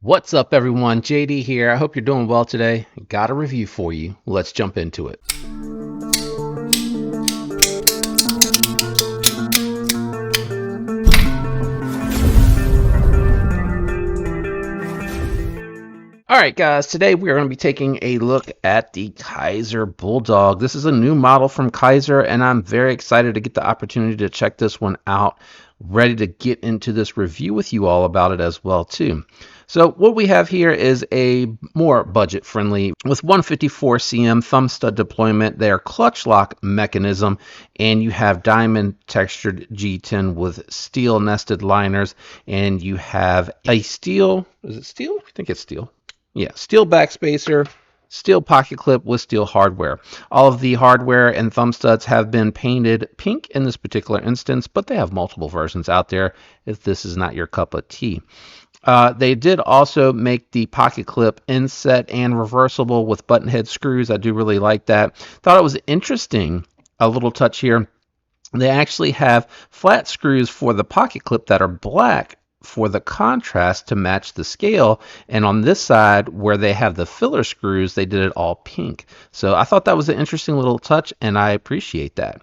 What's up, everyone? JD here. I hope you're doing well today. Got a review for you. Let's jump into it. All right, guys, today we are going to be taking a look at the Kizer BULLdog. This is a new model from Kizer, and I'm very excited to get the opportunity to check this one out. Ready to get into this review with you all about it as well, too. So what we have here is a more budget friendly with 154 cm thumb stud deployment, their clutch lock mechanism, and you have diamond textured G10 with steel nested liners, and you have a steel, is it steel? I think it's steel. Yeah, steel backspacer, steel pocket clip with steel hardware. All of the hardware and thumb studs have been painted pink in this particular instance, but they have multiple versions out there if this is not your cup of tea. They did also make the pocket clip inset and reversible with button head screws. I do really like that. Thought it was interesting, a little touch here. They actually have flat screws for the pocket clip that are black for the contrast to match the scale, and on this side where they have the filler screws, they did it all pink. So I thought that was an interesting little touch, and I appreciate that.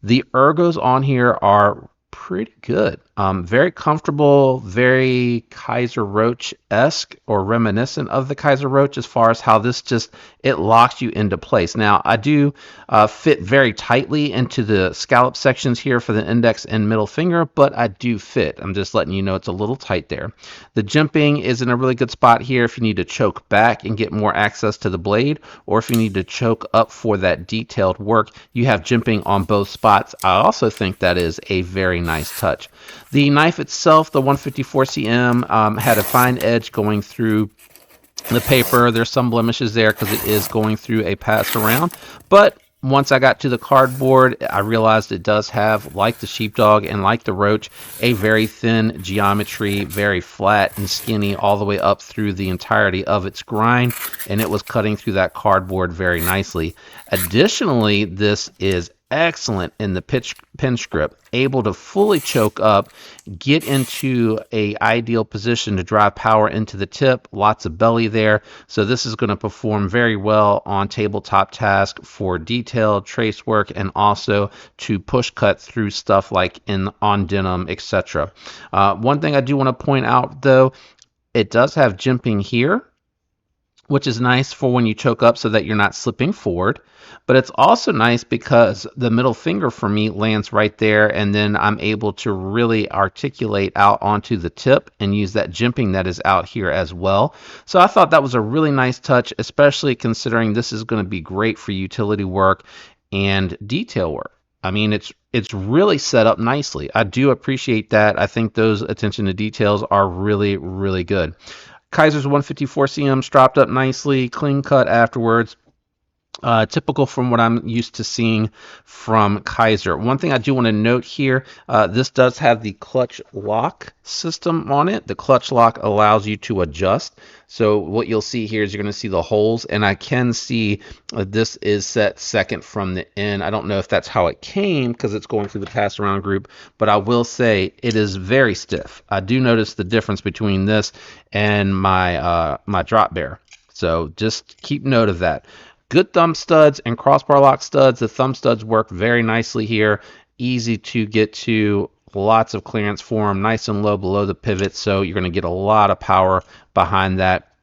The ergos on here are pretty good. Very comfortable, very Kizer Roach-esque or reminiscent of the Kizer Roach as far as how this just, it locks you into place. Now, I do fit very tightly into the scallop sections here for the index and middle finger, but I do fit. I'm just letting you know it's a little tight there. The jimping is in a really good spot here if you need to choke back and get more access to the blade, or if you need to choke up for that detailed work, you have jimping on both spots. I also think that is a very nice touch. The knife itself, the 154 cm, had a fine edge going through the paper. There's some blemishes there because it is going through a pass around, but once I got to the cardboard, I realized it does have, like the sheepdog and like the roach, a very thin geometry, very flat and skinny all the way up through the entirety of its grind, and it was cutting through that cardboard very nicely. Additionally, this is excellent in the pin script, able to fully choke up, get into a ideal position to drive power into the tip, lots of belly there. So this is going to perform very well on tabletop task for detailed trace work, and also to push cut through stuff like on denim, etc. One thing I do want to point out though, it does have jimping here, which is nice for when you choke up so that you're not slipping forward. But it's also nice because the middle finger for me lands right there, and then I'm able to really articulate out onto the tip and use that jimping that is out here as well. So I thought that was a really nice touch, especially considering this is going to be great for utility work and detail work. I mean, it's really set up nicely. I do appreciate that. I think those attention to details are really, really good. Kizer's 154 cm strapped up nicely, clean cut afterwards. Typical from what I'm used to seeing from Kizer. One thing I do want to note here, this does have the clutch lock system on it. The clutch lock allows you to adjust. So what you'll see here is you're going to see the holes, and I can see this is set second from the end. I don't know if that's how it came because it's going through the pass around group, but I will say it is very stiff. I do notice the difference between this and my my drop bear. So just keep note of that. Good thumb studs and crossbar lock studs. The thumb studs work very nicely here. Easy to get to. Lots of clearance for them. Nice and low below the pivot, so you're going to get a lot of power behind that.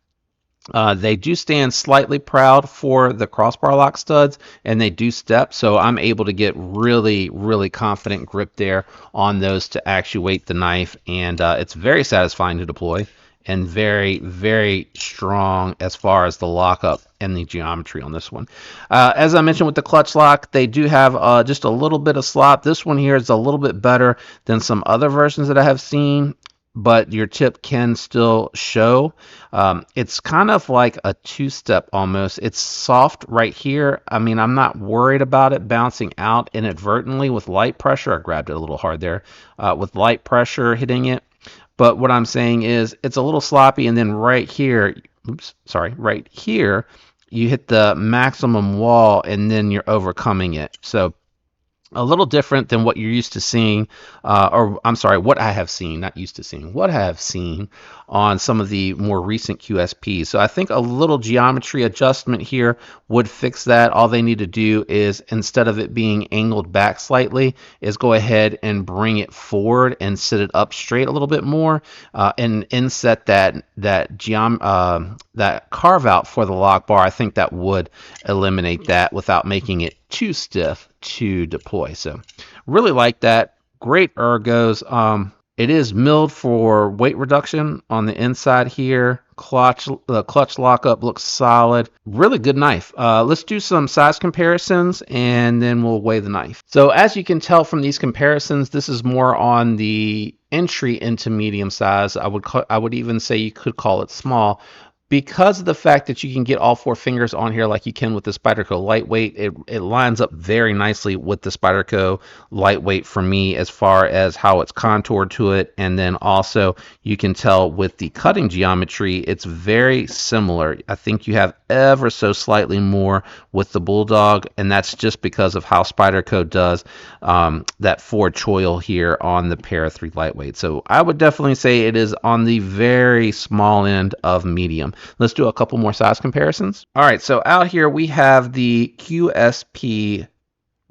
They do stand slightly proud for the crossbar lock studs, and they do step, so I'm able to get really, really confident grip there on those to actuate the knife, and it's very satisfying to deploy, and very, very strong as far as the lockup and the geometry on this one. As I mentioned with the clutch lock, they do have just a little bit of slop. This one here is a little bit better than some other versions that I have seen, but your tip can still show. It's kind of like a two-step almost. It's soft right here. I mean, I'm not worried about it bouncing out inadvertently with light pressure. I grabbed it a little hard there. With light pressure hitting it. But what I'm saying is it's a little sloppy, and then right here, right here, you hit the maximum wall, and then you're overcoming it. So a little different than what you're used to seeing, or I'm sorry, what I have seen, not used to seeing, what I have seen on some of the more recent QSPs. So I think a little geometry adjustment here would fix that. All they need to do is, instead of it being angled back slightly, is go ahead and bring it forward and sit it up straight a little bit more, and inset that carve out for the lock bar. I think that would eliminate that without making it too stiff to deploy. So really like that. Great ergos. It is milled for weight reduction on the inside here. The clutch lockup looks solid. Really good knife. Let's do some size comparisons and then we'll weigh the knife. So as you can tell from these comparisons, this is more on the entry into medium size. I would even say you could call it small. Because of the fact that you can get all 4 fingers on here like you can with the Spyderco Lightweight, it lines up very nicely with the Spyderco Lightweight for me as far as how it's contoured to it. And then also you can tell with the cutting geometry, it's very similar. I think you have ever so slightly more with the BULLdog, and that's just because of how Spyderco does that forward choil here on the Para 3 Lightweight. So I would definitely say it is on the very small end of medium. Let's do a couple more size comparisons. All right, so out here we have the QSP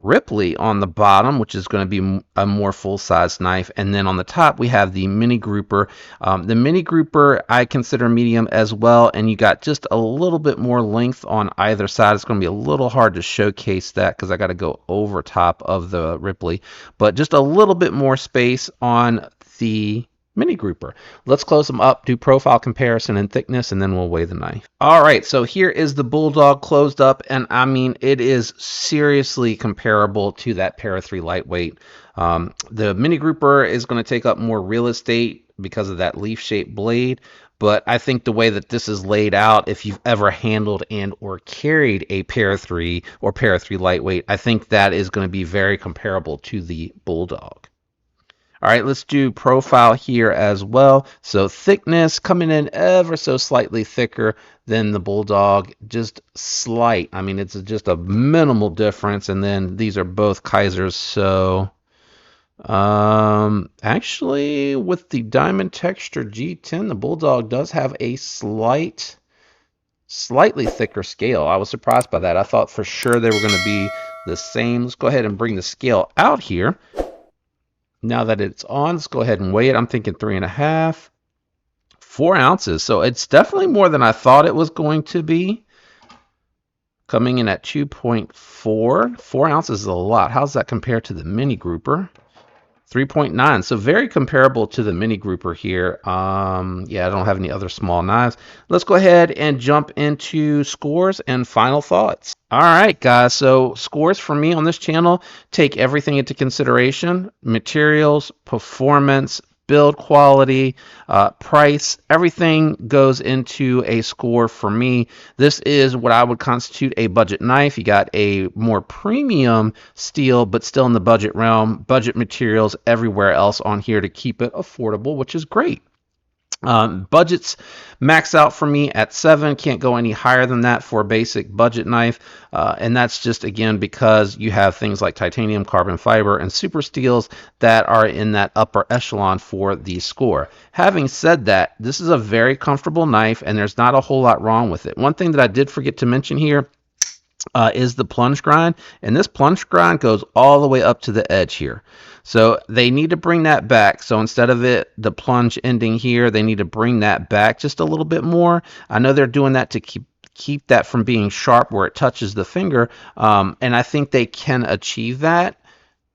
Ripley on the bottom, which is going to be a more full-size knife, and then on the top we have the Mini Grouper. The Mini Grouper I consider medium as well, and you got just a little bit more length on either side. It's going to be a little hard to showcase that because I got to go over top of the Ripley, but just a little bit more space on the Mini Grouper. Let's close them up, do profile comparison and thickness, and then we'll weigh the knife. All right, so here is the BULLdog closed up, and I mean, it is seriously comparable to that Para 3 Lightweight. The Mini Grouper is going to take up more real estate because of that leaf-shaped blade, but I think the way that this is laid out, if you've ever handled and or carried a Para 3 or Para 3 Lightweight, I think that is going to be very comparable to the BULLdog. All right, let's do profile here as well. So thickness coming in ever so slightly thicker than the BULLdog, just slight. I mean, it's just a minimal difference. And then these are both Kizers. So actually with the diamond texture G10, the BULLdog does have a slightly thicker scale. I was surprised by that. I thought for sure they were going to be the same. Let's go ahead and bring the scale out here. Now that it's on, let's go ahead and weigh it. I'm thinking 3.5, 4 ounces. So it's definitely more than I thought it was going to be. Coming in at 2.4. 4 ounces is a lot. How's that compare to the Mini Grouper? 3.9. So very comparable to the Mini Grouper here. Yeah, I don't have any other small knives. Let's go ahead and jump into scores and final thoughts. All right, guys. So scores for me on this channel take everything into consideration: materials, performance, build quality, price. Everything goes into a score for me. This is what I would constitute a budget knife. You got a more premium steel, but still in the budget realm. Budget materials everywhere else on here to keep it affordable, which is great. Budgets max out for me at 7. Can't go any higher than that for a basic budget knife. And that's just, again, because you have things like titanium, carbon fiber, and super steels that are in that upper echelon for the score. Having said that, this is a very comfortable knife, and there's not a whole lot wrong with it. One thing that I did forget to mention here is the plunge grind, and this plunge grind goes all the way up to the edge here. So they need to bring that back. So instead of the plunge ending here, they need to bring that back just a little bit more. I know they're doing that to keep that from being sharp where it touches the finger, and I think they can achieve that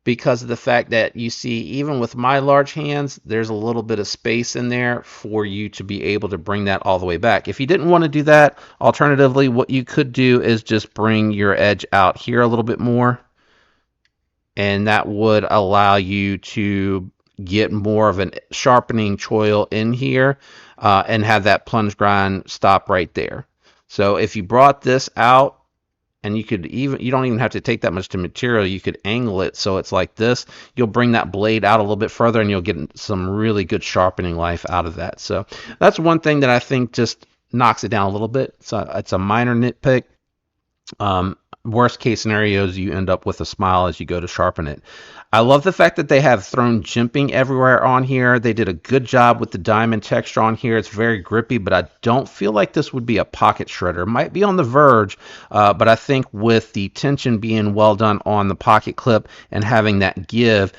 because of the fact that you see, even with my large hands, there's a little bit of space in there for you to be able to bring that all the way back. If you didn't want to do that, alternatively, what you could do is just bring your edge out here a little bit more, and that would allow you to get more of a sharpening choil in here and have that plunge grind stop right there. So if you brought this out, and you don't even have to take that much to material, you could angle it so it's like this. You'll bring that blade out a little bit further, and you'll get some really good sharpening life out of that. So that's one thing that I think just knocks it down a little bit. So it's a minor nitpick. worst case scenarios, you end up with a smile as you go to sharpen it. I love the fact that they have thrown jimping everywhere on here. They did a good job with the diamond texture on here. It's very grippy, but I don't feel like this would be a pocket shredder. Might be on the verge, but I think with the tension being well done on the pocket clip and having that give,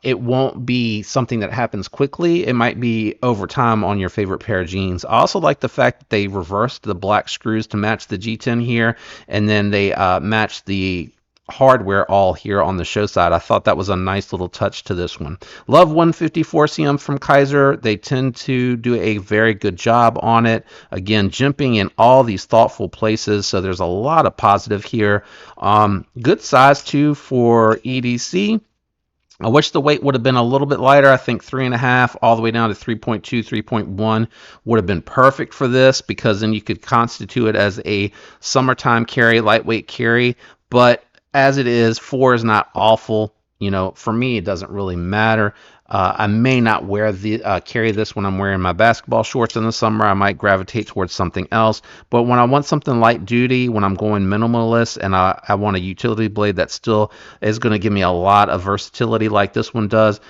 it won't be something that happens quickly. It might be over time on your favorite pair of jeans. I also like the fact that they reversed the black screws to match the G10 here, and then they matched the hardware all here on the show side. I thought that was a nice little touch to this one. Love 154 CM from Kizer. They tend to do a very good job on it. Again, jimping in all these thoughtful places, so there's a lot of positive here. Good size too for EDC. I wish the weight would have been a little bit lighter. I think 3.5 all the way down to 3.2, 3.1 would have been perfect for this, because then you could constitute it as a summertime carry, lightweight carry. But as it is, 4 is not awful. You know, for me, it doesn't really matter. I may not wear the carry this when I'm wearing my basketball shorts in the summer. I might gravitate towards something else. But when I want something light duty, when I'm going minimalist, and I want a utility blade that still is going to give me a lot of versatility like this one does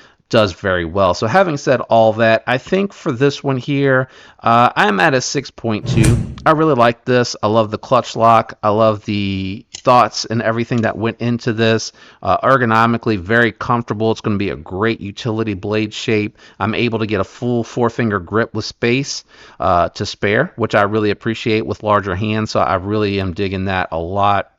very well. So having said all that, I think for this one here, I'm at a 6.2. I really like this. I love the clutch lock. I love the thoughts and everything that went into this. Ergonomically, very comfortable. It's going to be a great utility blade shape. I'm able to get a full 4-finger grip with space to spare, which I really appreciate with larger hands. So I really am digging that a lot.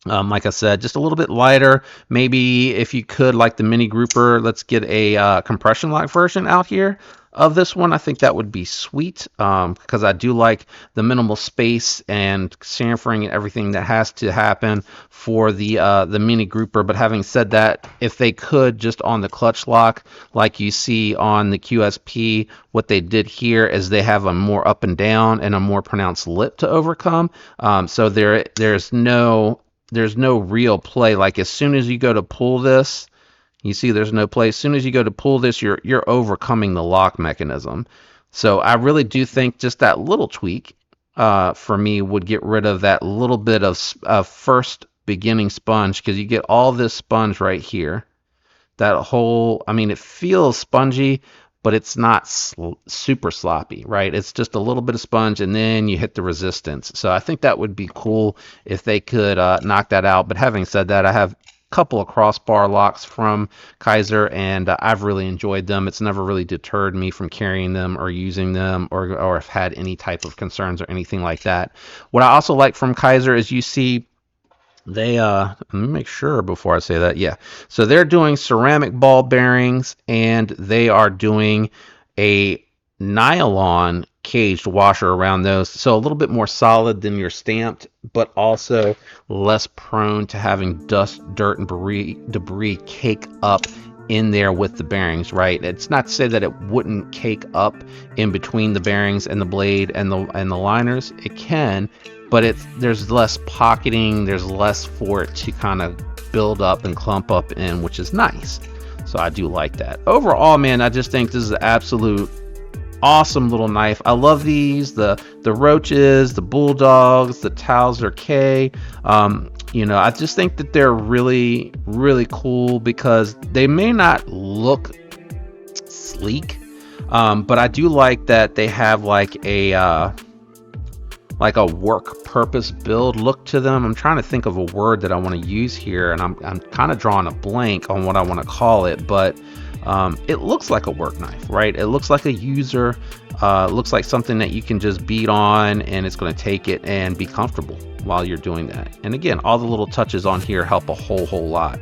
Like I said, just a little bit lighter. Maybe if you could, like the mini grouper, let's get a compression lock version out here of this one. I think that would be sweet, because I do like the minimal space and chamfering and everything that has to happen for the mini grouper. But having said that, if they could just on the clutch lock, like you see on the QSP, what they did here is they have a more up and down and a more pronounced lip to overcome. So there's no real play. Like as soon as you go to pull this, you see there's no play. As soon as you go to pull this, you're overcoming the lock mechanism. So I really do think just that little tweak for me would get rid of that little bit of first beginning sponge, because you get all this sponge right here. That whole, I mean, it feels spongy, but it's not super sloppy, right? It's just a little bit of sponge, and then you hit the resistance. So I think that would be cool if they could knock that out. But having said that, I have a couple of crossbar locks from Kizer, and I've really enjoyed them. It's never really deterred me from carrying them or using them, or have had any type of concerns or anything like that. What I also like from Kizer is you see they let me make sure before I say that. Yeah, so they're doing ceramic ball bearings, and they are doing a nylon caged washer around those, so a little bit more solid than your stamped, but also less prone to having dust, dirt, and debris cake up in there with the bearings, right? It's not to say that it wouldn't cake up in between the bearings and the blade and the liners. It can, but there's less pocketing, there's less for it to kind of build up and clump up in, which is nice. So I do like that. Overall, man, I just think this is an absolute awesome little knife. I love these, the roaches, the bulldogs, the Towser K. You know, I just think that they're really, really cool, because they may not look sleek, but I do like that they have like a work purpose build look to them. I'm trying to think of a word that I want to use here, and I'm kind of drawing a blank on what I want to call it, but it looks like a work knife, right? It looks like a user, looks like something that you can just beat on, and it's going to take it and be comfortable while you're doing that. And again, all the little touches on here help a whole lot.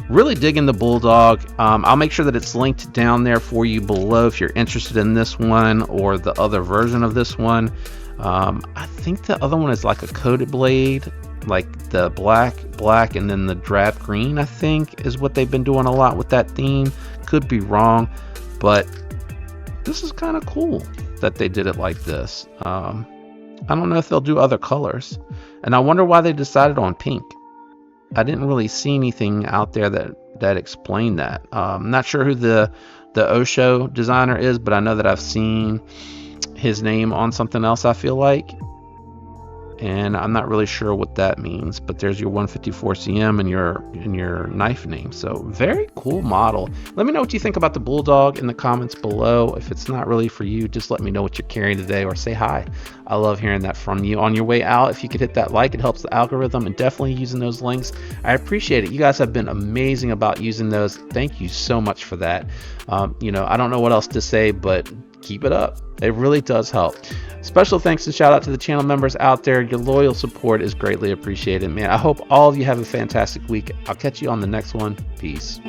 Really digging the BULLdog. I'll make sure that it's linked down there for you below if you're interested in this one or the other version of this one. I think the other one is like a coated blade, like the black and then the drab green, I think, is what they've been doing a lot with that theme. Could be wrong, but this is kind of cool that they did it like this. I don't know if they'll do other colors, and I wonder why they decided on pink. I didn't really see anything out there that explained that. I'm not sure who the Osho designer is, but I know that I've seen his name on something else, I feel like. and I'm not really sure what that means, but there's your 154 cm and your knife name. So very cool model. Let me know what you think about the BULLdog in the comments below. If it's not really for you, just let me know what you're carrying today, or say hi. I love hearing that from you. On your way out, if you could hit that like, it helps the algorithm, and definitely using those links. I appreciate it. You guys have been amazing about using those. Thank you so much for that. I don't know what else to say, but keep it up. It really does help. Special thanks and shout out to the channel members out there. Your loyal support is greatly appreciated, man. I hope all of you have a fantastic week. I'll catch you on the next one. Peace.